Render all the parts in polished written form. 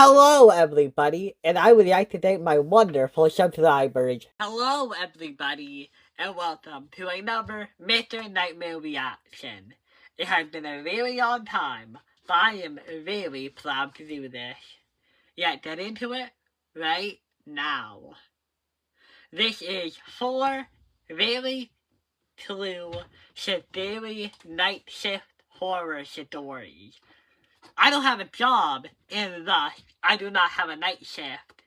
Hello, everybody, and I would like to thank my wonderful subscribers. Hello, everybody, and welcome to another Mr. Nightmare reaction. It has been a very long time, but I am very proud to do this. Let's get into it right now. This is 4 very true, scary night shift horror stories. I don't have a job, and thus, I do not have a night shift.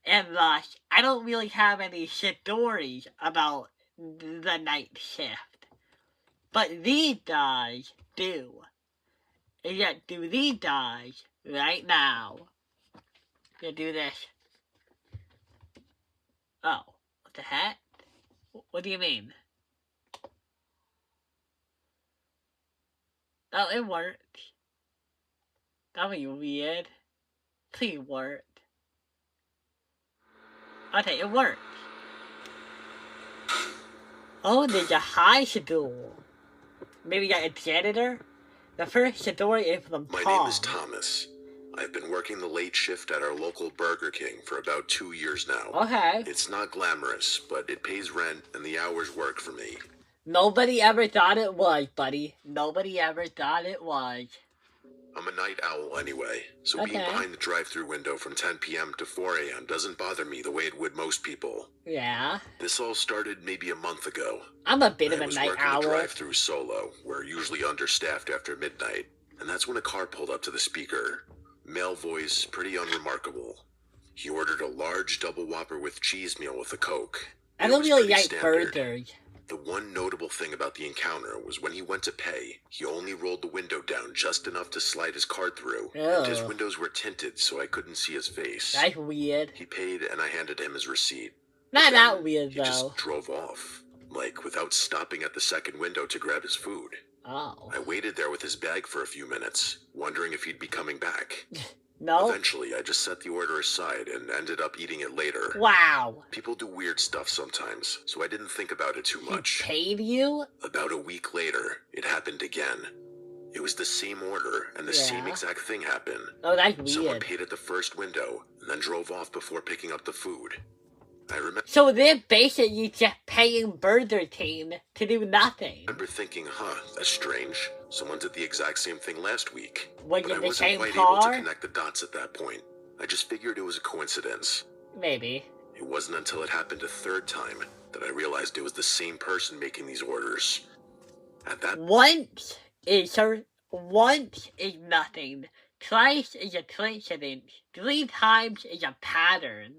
And thus, I don't really have any stories about the night shift. But these guys do. And yet, do these guys right now. Gonna do this. Oh, what the heck? What do you mean? Oh, it worked. That was weird. Please work. Okay, it worked. Oh, there's a high school. Maybe got a janitor? The first story is from Tom. My name is Thomas. I've been working the late shift at our local Burger King for about 2 years now. Okay. It's not glamorous, but it pays rent and the hours work for me. Nobody ever thought it was, buddy. Nobody ever thought it was. I'm a night owl anyway, so Okay. being behind the drive-thru window from 10 p.m. to 4 a.m. doesn't bother me the way it would most people. Yeah. This all started maybe a month ago. I'm a bit of a night I was working owl. the drive-thru solo. We're usually understaffed after midnight, and that's when a car pulled up to the speaker. Male voice, pretty unremarkable. He ordered a large double Whopper with cheese meal with a Coke. I don't really like standard. burgers. The one notable thing about the encounter was when he went to pay, he only rolled the window down just enough to slide his card through. And his windows were tinted, so I couldn't see his face. That's weird. He paid, and I handed him his receipt. Not that weird, He though. just drove off, like without stopping at the second window to grab his food. Oh. I waited there with his bag for a few minutes, wondering if he'd be coming back. No? Eventually, I just set the order aside and ended up eating it later. Wow. People do weird stuff sometimes, so I didn't think about it too much. He paid you? About a week later, it happened again. It was the same order, and the same exact thing happened. Oh, that's weird. Someone paid at the first window, and then drove off before picking up the food. I remember. So they're basically just paying Burger King to do nothing. I remember thinking, that's strange. Someone did the exact same thing last week. Was but it I the wasn't same quite car? able to connect the dots at that point. I just figured it was a coincidence. Maybe. It wasn't until it happened a third time that I realized it was the same person making these orders. At that Once is nothing. Twice is a coincidence. 3 times is a pattern.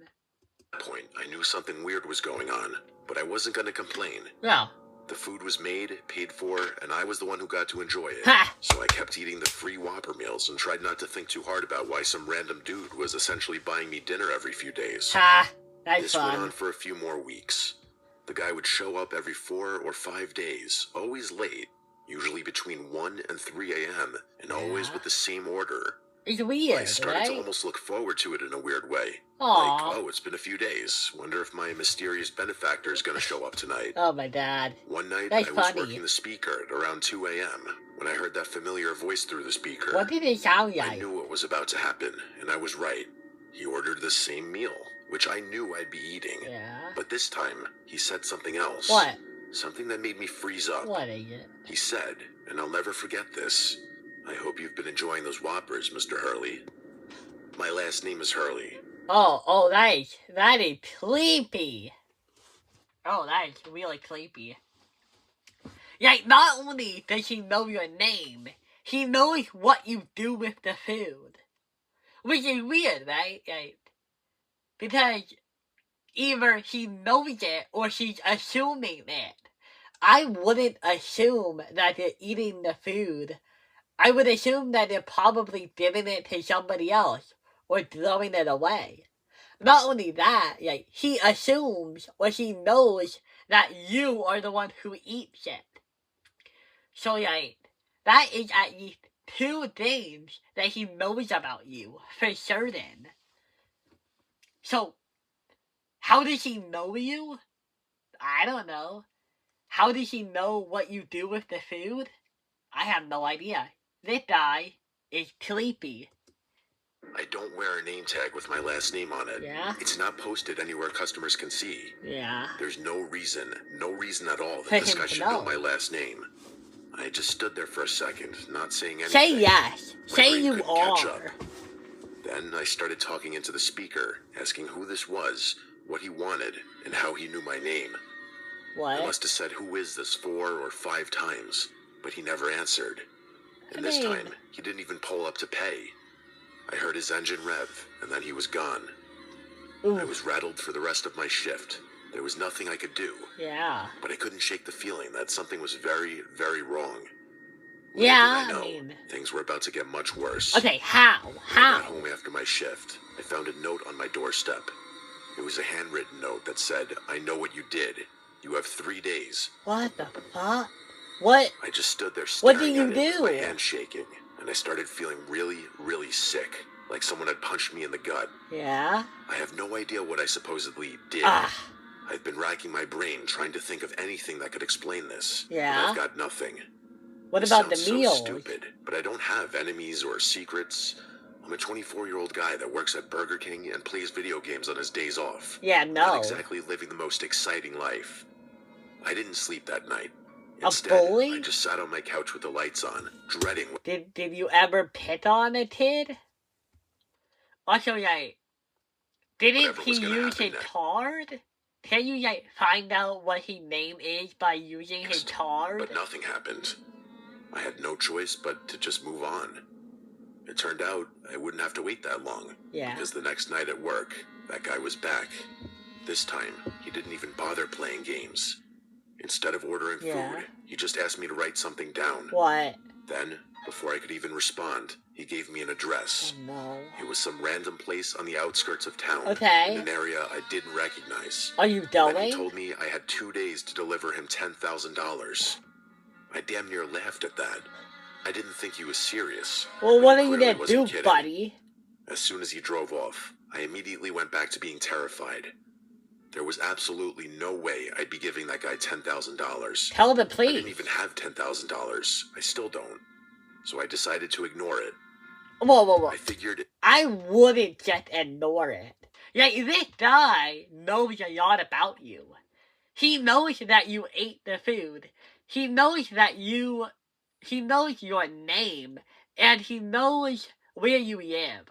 point, I knew something weird was going on, but I wasn't going to complain. No. The food was made, paid for, and I was the one who got to enjoy it. Ha! So I kept eating the free Whopper meals and tried not to think too hard about why some random dude was essentially buying me dinner every few days. Ha! That's this fun. went on for a few more weeks. The guy would show up every 4 or 5 days, always late, usually between 1 and 3 a.m., and always with the same order. It's weird, I started to right? almost look forward to it in a weird way. Aww. Like, it's been a few days. Wonder if my mysterious benefactor is going to show up tonight. Oh my god. One night, That's I was funny. working the speaker at around 2 a.m. when I heard that familiar voice through the speaker. What did it sound I like? knew what was about to happen, and I was right. He ordered the same meal, which I knew I'd be eating. Yeah. But this time, he said something else. What? Something that made me freeze up. What is it? He said, and I'll never forget this, "I hope you've been enjoying those Whoppers, Mr. Hurley." My last name is Hurley. Oh, that is creepy. Oh, that is really creepy. Like, not only does he know your name, he knows what you do with the food. Which is weird, right? Like, because either he knows it or he's assuming it. I wouldn't assume that they're eating the food. I would assume that they're probably giving it to somebody else or throwing it away. Not only that, like, he assumes or he knows that you are the one who eats it. So, like, that is at least 2 things that he knows about you for certain. So, how does he know you? I don't know. How does he know what you do with the food? I have no idea. This guy is creepy. I don't wear a name tag with my last name on it. Yeah? It's not posted anywhere customers can see. Yeah. There's no reason at all For that this him guy to should know. know my last name. I just stood there for a second, not saying anything. Say yes. My Say brain you couldn't catch are. up. Then I started talking into the speaker, asking who this was, what he wanted, and how he knew my name. I What? must have said who is this 4 or 5 times, but he never answered. And this I mean- time, he didn't even pull up to pay. I heard his engine rev, and then he was gone. I Ooh. was rattled for the rest of my shift. There was nothing I could do, Yeah. but I couldn't shake the feeling that something was very, very wrong. Little Yeah, did I I know, mean- things were about to get much worse. Okay, how? When I got How? home after my shift, I found a note on my doorstep. It was a handwritten note that said, "I know what you did. You have 3 days." What the fuck? What? I just stood there What staring did you at it with my do? hand shaking, and I started feeling really, really sick, like someone had punched me in the gut. Yeah? I have no idea what I supposedly did. Ah. I've been racking my brain trying to think of anything that could explain this. Yeah? But I've got nothing. What This about the sounds meals? so stupid, but I don't have enemies or secrets. I'm a 24-year-old guy that works at Burger King and plays video games on his days off. Yeah, Not no. exactly living the most exciting life. I didn't sleep that night. A Instead, bully? I just sat on my couch with the lights on, dreading what Did you ever pick on a kid? Also, like, didn't Whatever he was gonna use happen his next. card? Can you, like, find out what his name is by using his Next, card? but nothing happened. I had no choice but to just move on. It turned out I wouldn't have to wait that long. Yeah. Because the next night at work, that guy was back. This time, he didn't even bother playing games. Instead of ordering Yeah. food, he just asked me to write something down. What? Then, before I could even respond, he gave me an address. Oh, no. It was some random place on the outskirts of town. Okay. In an area I didn't recognize. Are you And then he going? told me I had 2 days to deliver him $10,000. I damn near laughed at that. I didn't think he was serious. Well, but what he are you clearly gonna wasn't do, kidding. buddy? As soon as he drove off, I immediately went back to being terrified. There was absolutely no way I'd be giving that guy $10,000. Tell the I didn't police. even have $10,000. I still don't. So I decided to ignore it. Whoa. I figured I wouldn't just ignore it. Like, this guy knows a lot about you. He knows that you ate the food. He knows your name, and he knows where you live.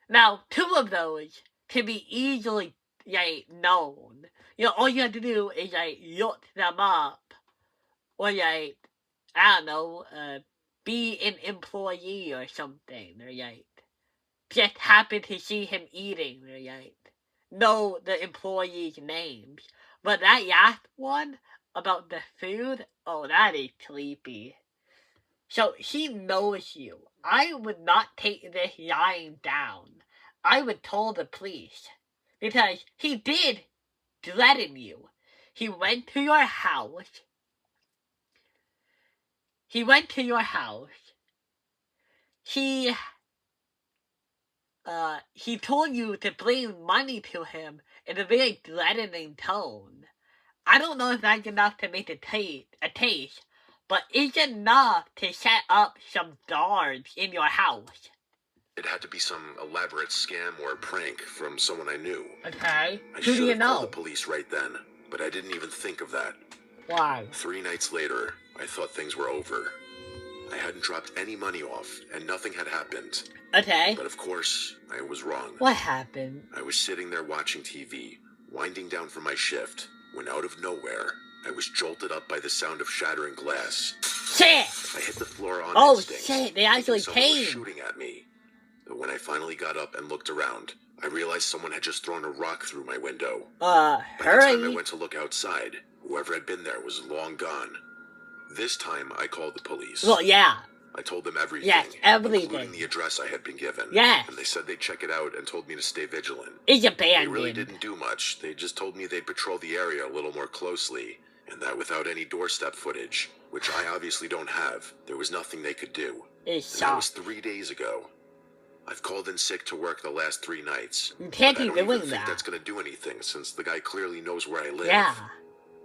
Now, 2 of those can be easily, like, known. You know, all you have to do is, like, look them up. Or, like, I don't know, be an employee or something. Or, like, just happen to see him eating. Or, like, know the employees' names. But that last one, about the food, oh, that is creepy. So, he knows you. I would not take this lying down. I would tell the police. Because he did threaten you. He went to your house. He told you to bring money to him in a very threatening tone. I don't know if that's enough to make a case, but it's enough to set up some guards in your house. it had to be some elaborate scam or prank from someone I knew. Okay? I Who should do you have called know? the police right then, but I didn't even think of that. Why? 3 nights later, I thought things were over. I hadn't dropped any money off, and nothing had happened. Okay. But of course, I was wrong. What happened? I was sitting there watching TV, winding down from my shift, when out of nowhere, I was jolted up by the sound of shattering glass. Shit! I hit the floor on Oh instinct, shit, they thinking actually someone was came. shooting at me. But when I finally got up and looked around, I realized someone had just thrown a rock through my window. By the time I Hurry. went to look outside, whoever had been there was long gone. This time, I called the police. Well, yeah. I told them everything, Yes, everything. including the address I had been given. Yes. And they said they'd check it out and told me to stay vigilant. It's They abandoned. really didn't do much. They just told me they'd patrol the area a little more closely, and that without any doorstep footage, which I obviously don't have, there was nothing they could do. It's And that was soft. 3 days ago. I've called in sick to work the last 3 nights. You can't but I be don't even doing think that. that's gonna do anything, since the guy clearly knows where I live. Yeah.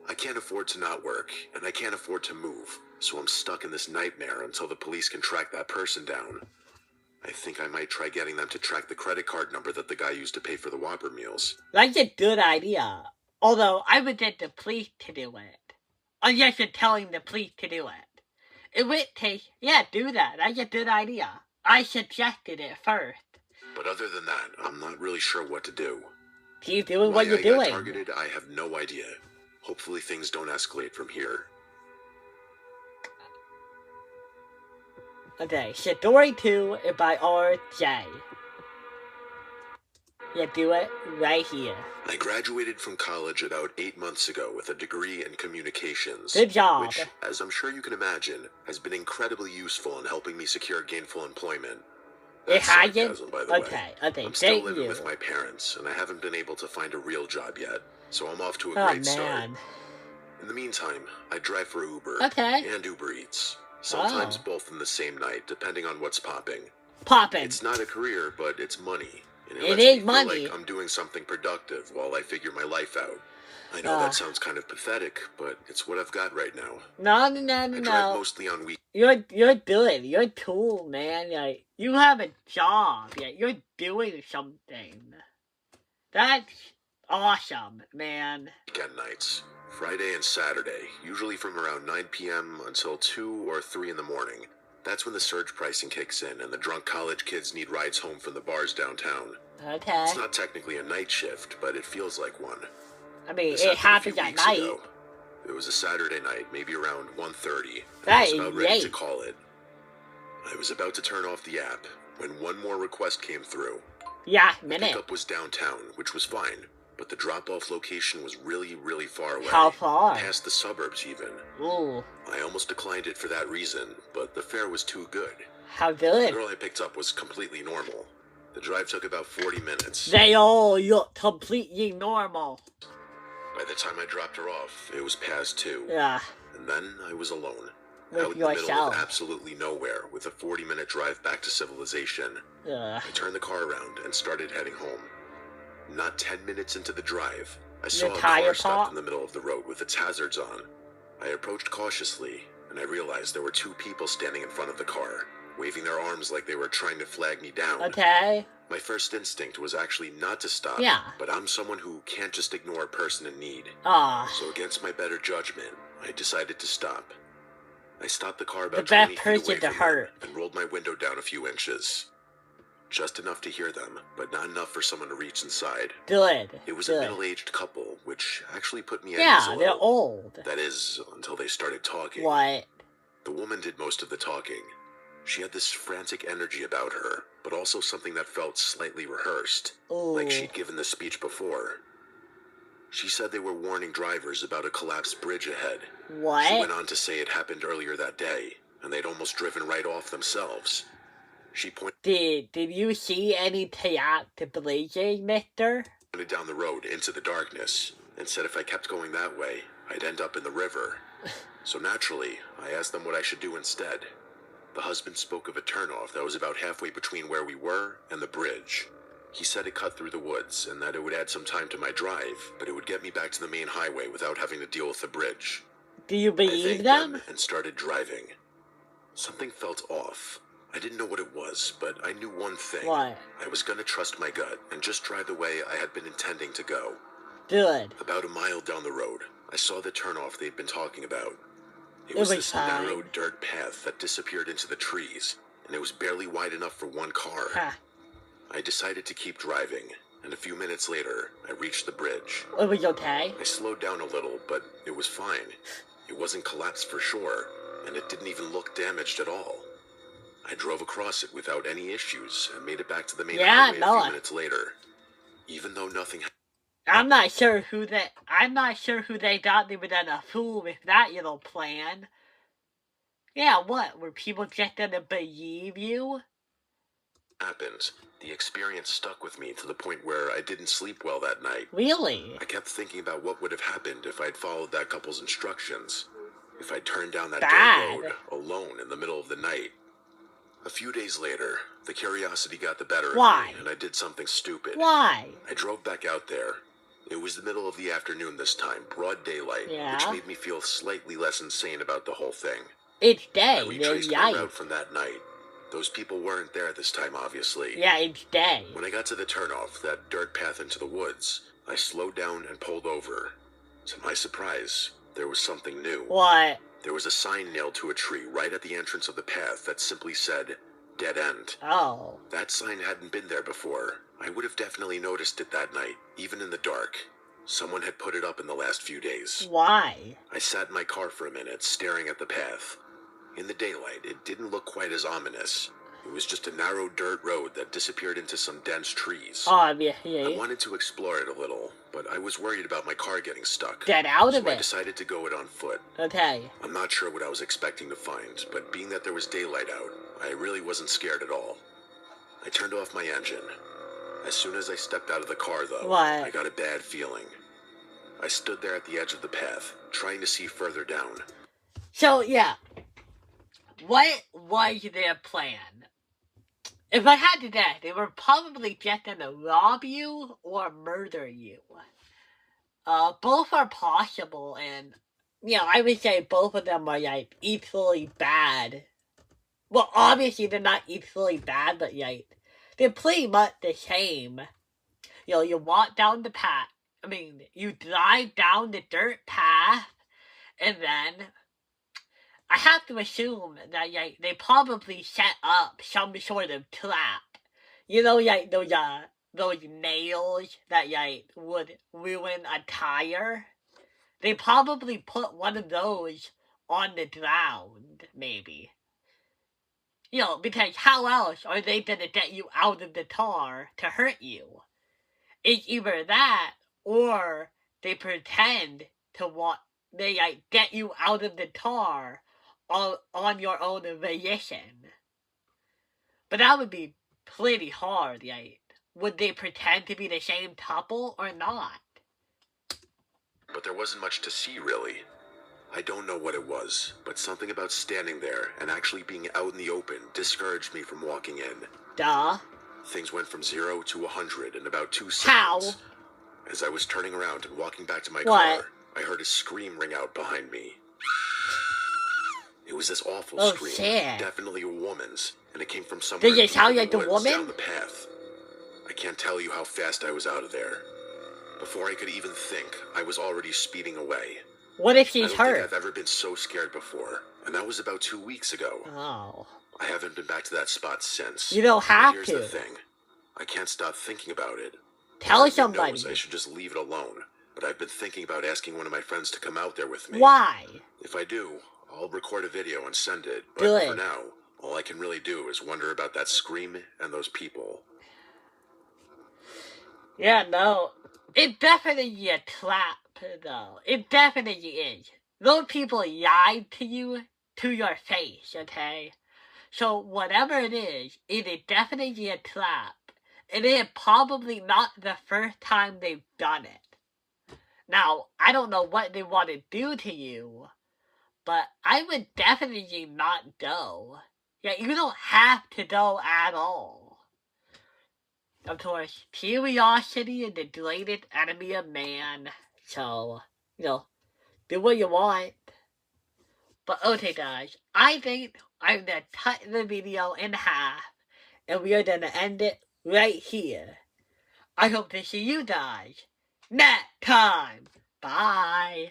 I can't afford to not work, and I can't afford to move, so I'm stuck in this nightmare until the police can track that person down. I think I might try getting them to track the credit card number that the guy used to pay for the Whopper meals. That's a good idea. Although, I would get the police to do it. Unless you're telling the police to do it. It would take... Yeah, do that. That's a good idea. I suggested it first. But other than that, I'm not really sure what to do. Keep doing Why what you're I got doing. targeted, I have no idea. Hopefully things don't escalate from here. Okay, Story 2 is by R.J. You do it right here. I graduated from college about 8 months ago with a degree in communications. Good job. Which, as I'm sure you can imagine, has been incredibly useful in helping me secure gainful employment. It That's hasn't? sarcasm, by the way. Okay, I'm still thank living you. with my parents, and I haven't been able to find a real job yet, so I'm off to a Oh, great start. man. In the meantime, I drive for Uber Okay. and Uber Eats. Sometimes both in the same night, depending on what's popping. Poppin'. It's not a career, but it's money. And It lets is me feel money. like I'm doing something productive while I figure my life out. I know Ah. that sounds kind of pathetic, but it's what I've got right now. No, I drive mostly on weekends. You're good. You're cool, man. Like, you have a job. Yeah, you're doing something. That's awesome, man. Weekend nights, Friday and Saturday, usually from around 9 p.m. until 2 or 3 in the morning. That's when the surge pricing kicks in and the drunk college kids need rides home from the bars downtown. Okay. It's not technically a night shift, but it feels like one. I mean, This it happened happens a few at weeks night. ago. It was a Saturday night, maybe around 1:30. That I was is about ready to late. call it. I was about to turn off the app when one more request came through. Yeah, The minute. pickup was downtown, which was fine, but the drop-off location was really, really far away. How far? Past the suburbs, even. Ooh, I almost declined it for that reason, but the fare was too good. how The good. girl I picked up was completely normal. The drive took about 40 minutes. They all look completely normal. By the time I dropped her off, it was past 2. Yeah, And then I was alone. with Out in the middle yourself. of absolutely nowhere, with a 40-minute drive back to civilization. Yeah. I turned the car around and started heading home. Not 10 minutes into the drive, I saw a tire car stopped pop? in the middle of the road with its hazards on. I approached cautiously, and I realized there were 2 people standing in front of the car, waving their arms like they were trying to flag me down. Okay. My first instinct was actually not to stop, Yeah. but I'm someone who can't just ignore a person in need. So against my better judgment, I decided to stop. I stopped the car about The best 20 feet person away to from them hurt. and rolled my window down a few inches. Just enough to hear them, but not enough for someone to reach inside. Good. It was a Good. middle-aged couple, which actually put me at ease Yeah, a they're little. old. That is, until they started talking. What? The woman did most of the talking. She had this frantic energy about her, but also something that felt slightly rehearsed, Ooh. like she'd given the speech before. She said they were warning drivers about a collapsed bridge ahead. She What? went on to say it happened earlier that day, and they'd almost driven right off themselves. She Did you see any collapsed bridges, mister? pointed down the road into the darkness, and said if I kept going that way, I'd end up in the river. So naturally, I asked them what I should do instead. The husband spoke of a turnoff that was about halfway between where we were and the bridge. He said it cut through the woods, and that it would add some time to my drive, but it would get me back to the main highway without having to deal with the bridge. Do you I believe thanked them? and started driving. Something felt off. I didn't know what it was, but I knew one thing. What? I was gonna trust my gut and just drive the way I had been intending to go. Good. About a mile down the road, I saw the turnoff they'd been talking about. It It was was this fine. narrow dirt path that disappeared into the trees, and it was barely wide enough for one car. Ha. I decided to keep driving, and a few minutes later, I reached the bridge. It was okay. I slowed down a little, but it was fine. It wasn't collapsed for sure, and it didn't even look damaged at all. I drove across it without any issues and made it back to the main Yeah, highway a no. few minutes later. Even though nothing I'm not sure who they thought they were gonna fool with that little plan. Yeah, what? Were people just gonna believe you? happened, the experience stuck with me to the point where I didn't sleep well that night. Really? I kept thinking about what would have happened if I'd followed that couple's instructions. If I'd turned down that Bad. dirt road alone in the middle of the night. A few days later, the curiosity got the better Why? of me, and I did something stupid. Why? I drove back out there. It was the middle of the afternoon this time, broad daylight, Yeah? which made me feel slightly less insane about the whole thing. It's I day. They're retraced my light. route from that night. Those people weren't there this time, obviously. Yeah, it's day. When I got to the turnoff, that dirt path into the woods, I slowed down and pulled over. To my surprise, there was something new. What? There was a sign nailed to a tree right at the entrance of the path that simply said, "Dead End." Oh. That sign hadn't been there before. I would have definitely noticed it that night, even in the dark. Someone had put it up in the last few days. Why? I sat in my car for a minute, staring at the path. In the daylight, it didn't look quite as ominous. It was just a narrow dirt road that disappeared into some dense trees. Obviously. I wanted to explore it a little, but I was worried about my car getting stuck. Get out of So I it. decided to go it on foot. Okay. I'm not sure what I was expecting to find, but being that there was daylight out, I really wasn't scared at all. I turned off my engine. As soon as I stepped out of the car, though, What? I got a bad feeling. I stood there at the edge of the path, trying to see further down. So, yeah. What was their plan? If I had to guess, they were probably just gonna rob you or murder you. Both are possible, and, I would say both of them are, like, equally bad. Well, obviously they're not equally bad, but, they're pretty much the same. You walk down the path. You drive down the dirt path, and then I have to assume that they probably set up some sort of trap. Those nails that would ruin a tire. They probably put one of those on the ground, maybe. Because how else are they gonna get you out of the car to hurt you? It's either that, or they pretend to get you out of the car on your own volition. But that would be pretty hard, Would they pretend to be the same couple or not? But there wasn't much to see, really. I don't know what it was, but something about standing there and actually being out in the open discouraged me from walking in. Duh. Things went from 0 to 100 in about 2 How? seconds. As I was turning around and walking back to my What? car, I heard a scream ring out behind me. It was this awful Oh, scream, shit. definitely a woman's, and it came from somewhere Did it deep sound in the like the woods woman? down the path. I can't tell you how fast I was out of there. Before I could even think, I was already speeding away. What if I she's don't think hurt? I've ever been so scared before, and that was about 2 weeks ago. Oh. I haven't been back to that spot since. You don't But have here's to. the thing. I can't stop thinking about it. Tell Part of me somebody. knows I should just leave it alone, but I've been thinking about asking one of my friends to come out there with me. Why? If I do, I'll record a video and send it, but Do it. for now, all I can really do is wonder about that scream and those people. Yeah, no. It definitely a trap, though. It definitely is. Those people lied to you to your face, okay? So whatever it is definitely a trap. It is probably not the first time they've done it. Now, I don't know what they want to do to you, but I would definitely not go. Yeah, you don't have to go at all. Of course, curiosity is the greatest enemy of man, so, do what you want. But okay, guys, I think I'm gonna cut the video in half, and we are gonna end it right here. I hope to see you guys next time. Bye.